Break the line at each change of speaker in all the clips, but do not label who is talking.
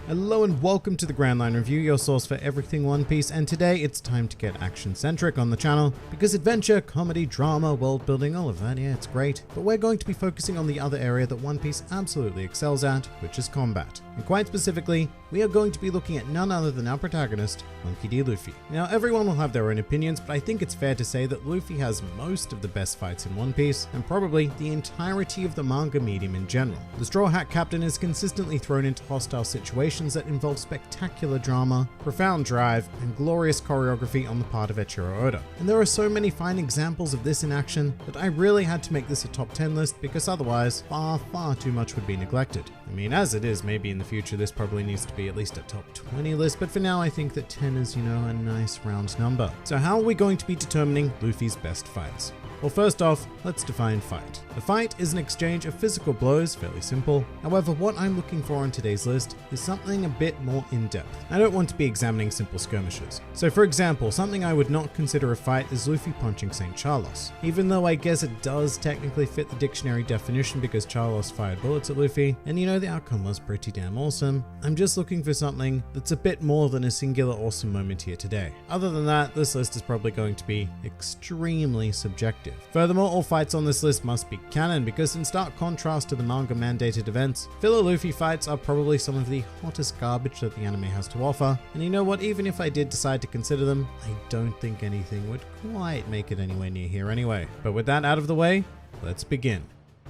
Hello and welcome to the Grand Line Review, your source for everything One Piece, and today it's time to get action-centric on the channel, because adventure, comedy, drama, world building, all of that, yeah, it's great, but we're going to be focusing on the other area that One Piece absolutely excels at, which is combat. And quite specifically, we are going to be looking at none other than our protagonist, Mongkey D. Luffy. Now, everyone will have their own opinions, but I think it's fair to say that Luffy has most of the best fights in One Piece, and probably the entirety of the manga medium in general. The Straw Hat Captain is consistently thrown into hostile situations that involve spectacular drama, profound drive, and glorious choreography on the part of Eiichiro Oda. And there are so many fine examples of this in action that I really had to make this a top 10 list, because otherwise far too much would be neglected. I mean, as it is, maybe in the future this probably needs to be at least a top 20 list, but for now I think that 10 is, a nice round number. So how are we going to be determining Luffy's best fights? Well, first off, let's define fight. A fight is an exchange of physical blows, fairly simple. However, what I'm looking for on today's list is something a bit more in-depth. I don't want to be examining simple skirmishes. So for example, something I would not consider a fight is Luffy punching St. Charlos. Even though I guess it does technically fit the dictionary definition because Charlos fired bullets at Luffy, and the outcome was pretty damn awesome, I'm just looking for something that's a bit more than a singular awesome moment here today. Other than that, this list is probably going to be extremely subjective. Furthermore, all fights on this list must be canon, because in stark contrast to the manga mandated events, filler Luffy fights are probably some of the hottest garbage that the anime has to offer, and you know what, even if I did decide to consider them, I don't think anything would quite make it anywhere near here anyway. But with that out of the way, let's begin.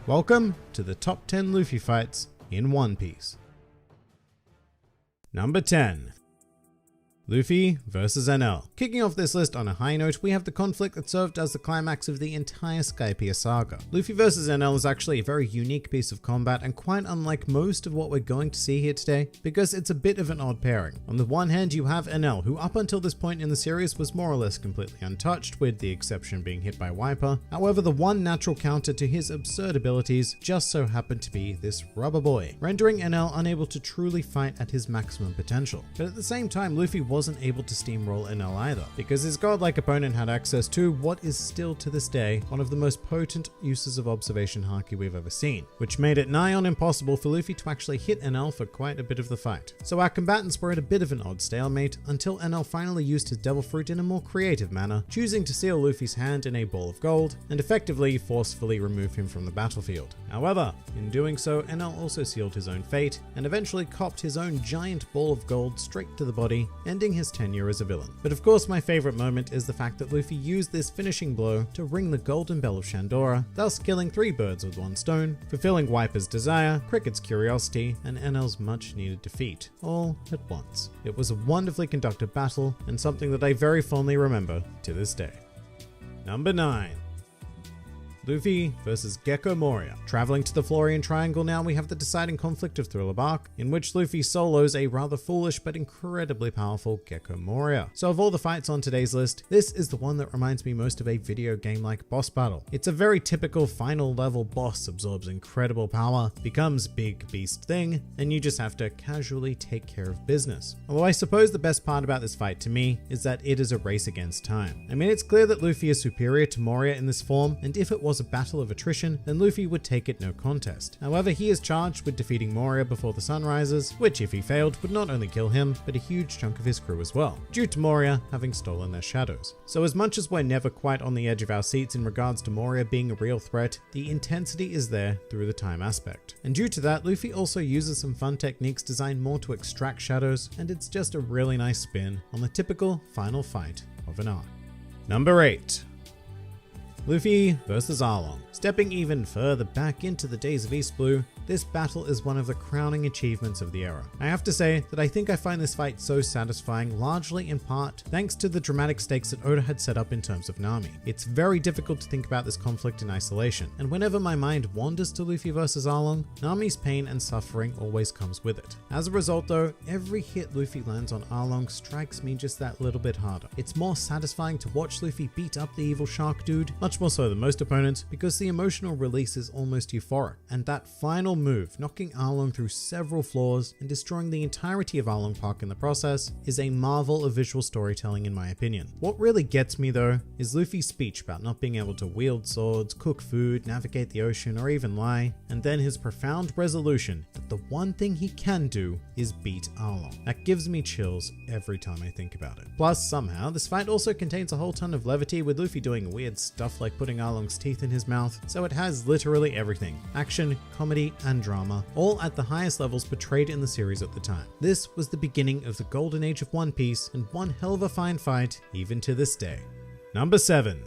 Welcome to the top 10 Luffy fights in One Piece. Number 10. Luffy vs NL. Kicking off this list on a high note, we have the conflict that served as the climax of the entire Skypiea saga. Luffy vs NL is actually a very unique piece of combat and quite unlike most of what we're going to see here today, because it's a bit of an odd pairing. On the one hand, you have NL, who up until this point in the series was more or less completely untouched, with the exception being hit by Wiper. However, the one natural counter to his absurd abilities just so happened to be this rubber boy, rendering NL unable to truly fight at his maximum potential. But at the same time, Luffy wasn't able to steamroll NL either, because his godlike opponent had access to what is still to this day one of the most potent uses of observation haki we've ever seen, which made it nigh on impossible for Luffy to actually hit NL for quite a bit of the fight. So our combatants were at a bit of an odd stalemate until NL finally used his devil fruit in a more creative manner, choosing to seal Luffy's hand in a ball of gold and effectively forcefully remove him from the battlefield. However, in doing so, NL also sealed his own fate and eventually copped his own giant ball of gold straight to the body, ending his tenure as a villain. But of course, my favorite moment is the fact that Luffy used this finishing blow to ring the golden bell of Shandora, thus killing 3 birds with 1 stone, fulfilling Wiper's desire, Cricket's curiosity, and NL's much needed defeat, all at once. It was a wonderfully conducted battle, and something that I very fondly remember to this day. Number 9. Luffy vs Gecko Moria. Traveling to the Florian Triangle now, we have the deciding conflict of Thriller Bark, in which Luffy solos a rather foolish but incredibly powerful Gecko Moria. So of all the fights on today's list, this is the one that reminds me most of a video game-like boss battle. It's a very typical final level boss absorbs incredible power, becomes big beast thing, and you just have to casually take care of business. Although I suppose the best part about this fight to me is that it is a race against time. I mean, it's clear that Luffy is superior to Moria in this form, and if it was a battle of attrition, then Luffy would take it no contest. However, he is charged with defeating Moria before the sun rises, which if he failed would not only kill him, but a huge chunk of his crew as well, due to Moria having stolen their shadows. So as much as we're never quite on the edge of our seats in regards to Moria being a real threat, the intensity is there through the time aspect. And due to that, Luffy also uses some fun techniques designed more to extract shadows, and it's just a really nice spin on the typical final fight of an arc. Number 8. Luffy vs Arlong. Stepping even further back into the days of East Blue, this battle is one of the crowning achievements of the era. I have to say that I think I find this fight so satisfying, largely in part thanks to the dramatic stakes that Oda had set up in terms of Nami. It's very difficult to think about this conflict in isolation, and whenever my mind wanders to Luffy vs Arlong, Nami's pain and suffering always comes with it. As a result though, every hit Luffy lands on Arlong strikes me just that little bit harder. It's more satisfying to watch Luffy beat up the evil shark dude, much more so than most opponents, because the emotional release is almost euphoric, and that final final move, knocking Arlong through several floors and destroying the entirety of Arlong Park in the process, is a marvel of visual storytelling in my opinion. What really gets me though is Luffy's speech about not being able to wield swords, cook food, navigate the ocean, or even lie, and then his profound resolution that the one thing he can do is beat Arlong. That gives me chills every time I think about it. Plus, somehow, this fight also contains a whole ton of levity, with Luffy doing weird stuff like putting Arlong's teeth in his mouth, so it has literally everything: action, comedy, and drama, all at the highest levels portrayed in the series at the time. This was the beginning of the golden age of One Piece, and one hell of a fine fight even to this day. Number 7.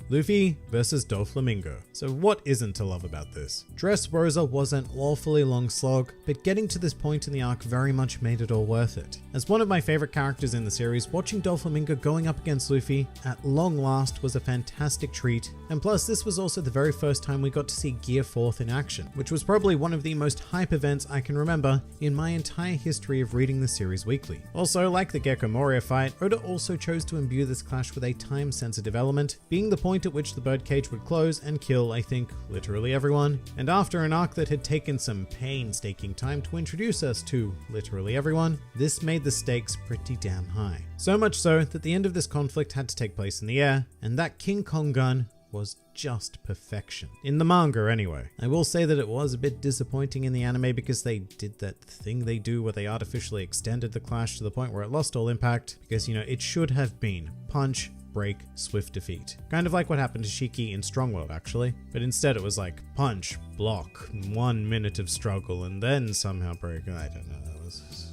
Luffy versus Doflamingo. So what isn't to love about this? Dressrosa was an awfully long slog, but getting to this point in the arc very much made it all worth it. As one of my favorite characters in the series, watching Doflamingo going up against Luffy at long last was a fantastic treat, and plus this was also the very first time we got to see Gear 4th in action, which was probably one of the most hype events I can remember in my entire history of reading the series weekly. Also, like the Gecko Moria fight, Oda also chose to imbue this clash with a time-sensitive element, being the point at which the birdcage would close and kill, I think, literally everyone. And after an arc that had taken some painstaking time to introduce us to literally everyone, this made the stakes pretty damn high. So much so that the end of this conflict had to take place in the air, and that King Kong gun was just perfection. In the manga anyway. I will say that it was a bit disappointing in the anime because they did that thing they do where they artificially extended the clash to the point where it lost all impact, because it should have been punch, break, swift defeat. Kind of like what happened to Shiki in Strong World actually, but instead it was like punch, block, 1 minute of struggle, and then somehow break. I don't know, that was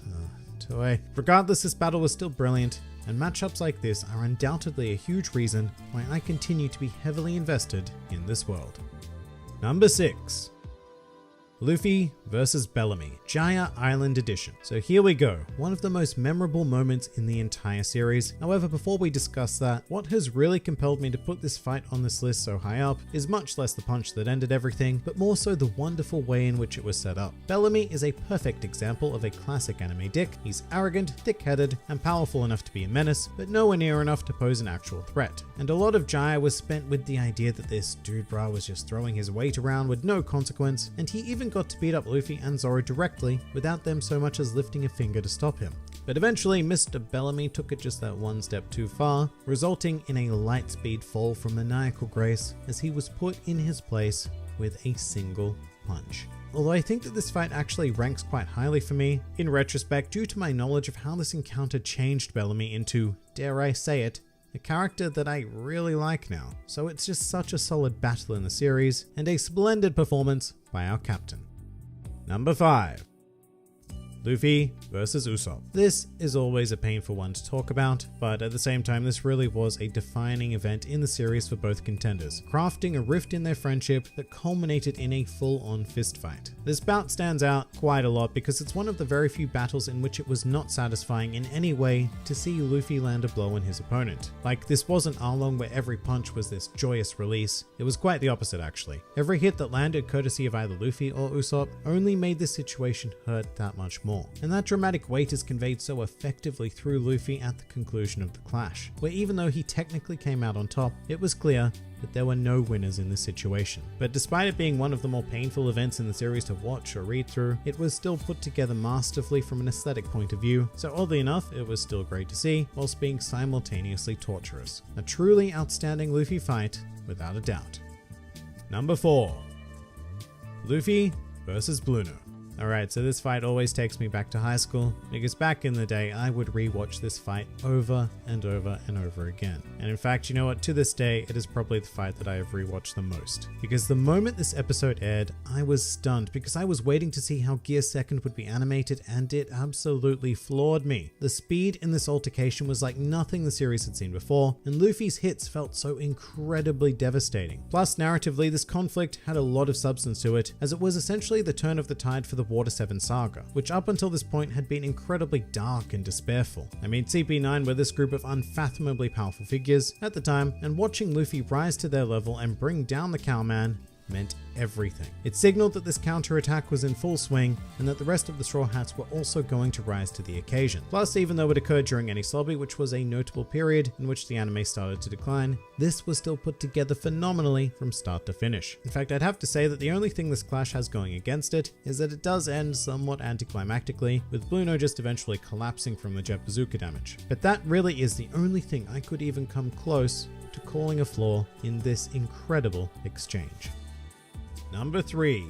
Toei. Regardless, this battle was still brilliant, and matchups like this are undoubtedly a huge reason why I continue to be heavily invested in this world. Number 6. Luffy versus Bellamy, Jaya Island Edition. So here we go, one of the most memorable moments in the entire series. However, before we discuss that, what has really compelled me to put this fight on this list so high up is much less the punch that ended everything, but more so the wonderful way in which it was set up. Bellamy is a perfect example of a classic anime dick. He's arrogant, thick-headed, and powerful enough to be a menace, but nowhere near enough to pose an actual threat. And a lot of Jaya was spent with the idea that this dude bra was just throwing his weight around with no consequence, and he even got to beat up Luffy and Zoro directly without them so much as lifting a finger to stop him. But eventually Mr. Bellamy took it just that one step too far, resulting in a light speed fall from maniacal grace as he was put in his place with a single punch. Although I think that this fight actually ranks quite highly for me, in retrospect, due to my knowledge of how this encounter changed Bellamy into, dare I say it, a character that I really like now. So it's just such a solid battle in the series, and a splendid performance by our captain. Number 5. Luffy versus Usopp. This is always a painful one to talk about, but at the same time this really was a defining event in the series for both contenders, crafting a rift in their friendship that culminated in a full-on fistfight. This bout stands out quite a lot because it's one of the very few battles in which it was not satisfying in any way to see Luffy land a blow on his opponent. Like, this wasn't Arlong where every punch was this joyous release, it was quite the opposite actually. Every hit that landed courtesy of either Luffy or Usopp only made this situation hurt that much more. And that dramatic weight is conveyed so effectively through Luffy at the conclusion of the clash, where even though he technically came out on top, it was clear that there were no winners in this situation. But despite it being one of the more painful events in the series to watch or read through, it was still put together masterfully from an aesthetic point of view, so oddly enough, it was still great to see, whilst being simultaneously torturous. A truly outstanding Luffy fight, without a doubt. Number 4. Luffy versus Bluno. Alright, so this fight always takes me back to high school, because back in the day I would rewatch this fight over and over and over again. And in fact, you know what, to this day it is probably the fight that I have rewatched the most. Because the moment this episode aired, I was stunned because I was waiting to see how Gear 2nd would be animated, and it absolutely floored me. The speed in this altercation was like nothing the series had seen before, and Luffy's hits felt so incredibly devastating. Plus, narratively, this conflict had a lot of substance to it, as it was essentially the turn of the tide for the Water 7 saga, which up until this point had been incredibly dark and despairful. I mean, CP9 were this group of unfathomably powerful figures at the time, and watching Luffy rise to their level and bring down the Cowman meant everything. It signaled that this counterattack was in full swing and that the rest of the Straw Hats were also going to rise to the occasion. Plus, even though it occurred during Enies Lobby, which was a notable period in which the anime started to decline, this was still put together phenomenally from start to finish. In fact, I'd have to say that the only thing this clash has going against it is that it does end somewhat anticlimactically, with Bluno just eventually collapsing from the jet bazooka damage. But that really is the only thing I could even come close to calling a flaw in this incredible exchange. Number 3.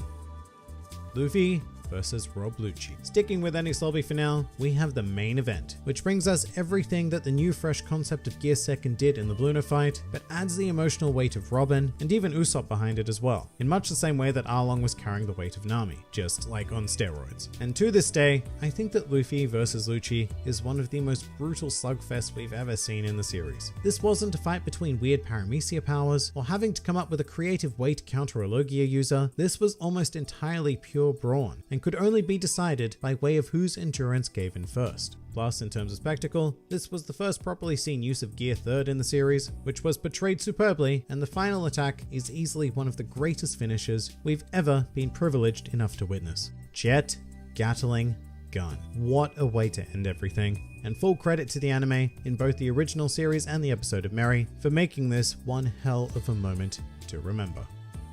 Luffy versus Rob Lucci. Sticking with Enies Lobby for now, we have the main event, which brings us everything that the new fresh concept of Gear Second did in the Bluno fight, but adds the emotional weight of Robin and even Usopp behind it as well, in much the same way that Arlong was carrying the weight of Nami, just like on steroids. And to this day, I think that Luffy versus Lucci is one of the most brutal slugfests we've ever seen in the series. This wasn't a fight between weird paramecia powers or having to come up with a creative way to counter a Logia user. This was almost entirely pure brawn, and could only be decided by way of whose endurance gave in first. Plus, in terms of spectacle, this was the first properly seen use of Gear Third in the series, which was portrayed superbly, and the final attack is easily one of the greatest finishes we've ever been privileged enough to witness. Jet, Gatling, gun. What a way to end everything. And full credit to the anime, in both the original series and the episode of Mary, for making this one hell of a moment to remember.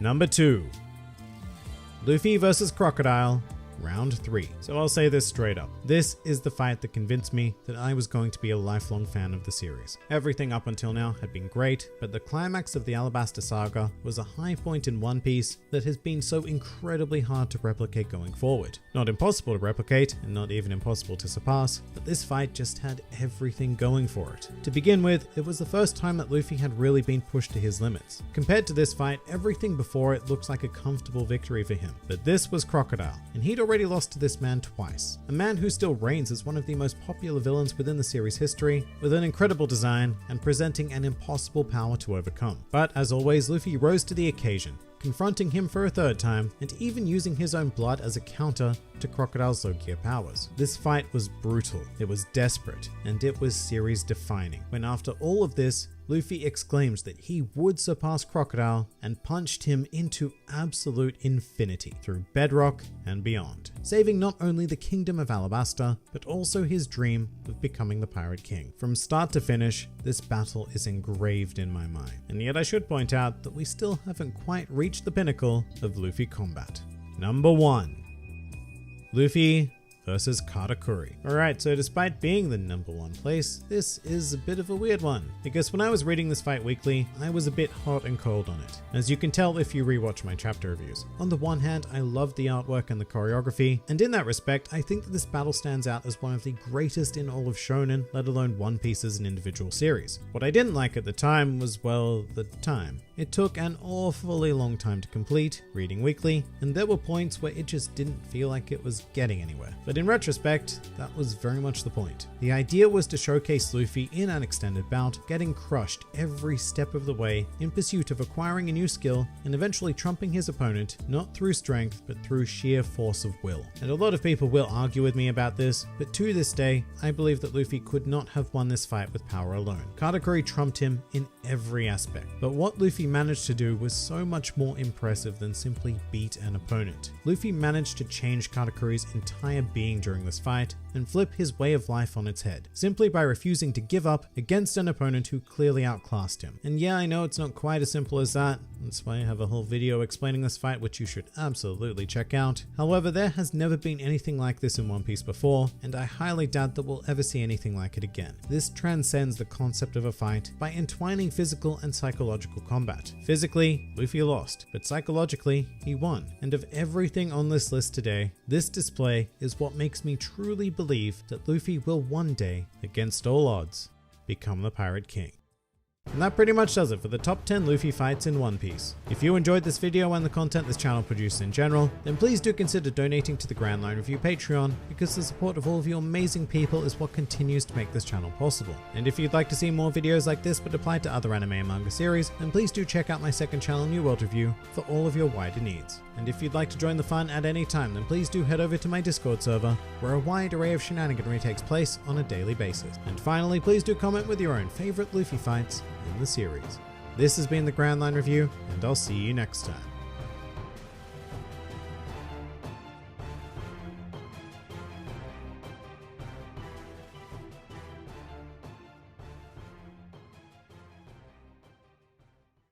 Number 2. Luffy versus Crocodile, Round 3. So I'll say this straight up. This is the fight that convinced me that I was going to be a lifelong fan of the series. Everything up until now had been great, but the climax of the Alabasta Saga was a high point in One Piece that has been so incredibly hard to replicate going forward. Not impossible to replicate, and not even impossible to surpass, but this fight just had everything going for it. To begin with, it was the first time that Luffy had really been pushed to his limits. Compared to this fight, everything before it looks like a comfortable victory for him. But this was Crocodile, and he'd already lost to this man twice. A man who still reigns as one of the most popular villains within the series history, with an incredible design and presenting an impossible power to overcome. But as always, Luffy rose to the occasion, confronting him for a third time, and even using his own blood as a counter to Crocodile's Logia powers. This fight was brutal, it was desperate, and it was series defining, when after all of this, Luffy exclaims that he would surpass Crocodile and punched him into absolute infinity through bedrock and beyond, saving not only the kingdom of Alabasta, but also his dream of becoming the Pirate King. From start to finish, this battle is engraved in my mind, and yet I should point out that we still haven't quite reached the pinnacle of Luffy combat. Number 1. Luffy versus Katakuri. Alright, so despite being the number 1 place, this is a bit of a weird one, because when I was reading this fight weekly, I was a bit hot and cold on it, as you can tell if you rewatch my chapter reviews. On the one hand, I loved the artwork and the choreography, and in that respect, I think that this battle stands out as one of the greatest in all of Shonen, let alone One Piece as an individual series. What I didn't like at the time was, well, the time. It took an awfully long time to complete, reading weekly, and there were points where it just didn't feel like it was getting anywhere. But in retrospect, that was very much the point. The idea was to showcase Luffy in an extended bout, getting crushed every step of the way in pursuit of acquiring a new skill and eventually trumping his opponent, not through strength, but through sheer force of will. And a lot of people will argue with me about this, but to this day, I believe that Luffy could not have won this fight with power alone. Katakuri trumped him in every aspect, but what Luffy managed to do was so much more impressive than simply beat an opponent. Luffy managed to change Katakuri's entire being during this fight and flip his way of life on its head, simply by refusing to give up against an opponent who clearly outclassed him. And yeah, I know it's not quite as simple as that. That's why I have a whole video explaining this fight, which you should absolutely check out. However, there has never been anything like this in One Piece before, and I highly doubt that we'll ever see anything like it again. This transcends the concept of a fight by entwining physical and psychological combat. Physically, Luffy lost, but psychologically, he won. And of everything on this list today, this display is what makes me truly believe that Luffy will one day, against all odds, become the Pirate King. And that pretty much does it for the top 10 Luffy fights in One Piece. If you enjoyed this video and the content this channel produces in general, then please do consider donating to the Grand Line Review Patreon, because the support of all of you amazing people is what continues to make this channel possible. And if you'd like to see more videos like this but applied to other anime and manga series, then please do check out my second channel, New World Review, for all of your wider needs. And if you'd like to join the fun at any time, then please do head over to my Discord server, where a wide array of shenaniganry takes place on a daily basis. And finally, please do comment with your own favorite Luffy fights in the series. This has been the Grand Line Review, and I'll see you next time.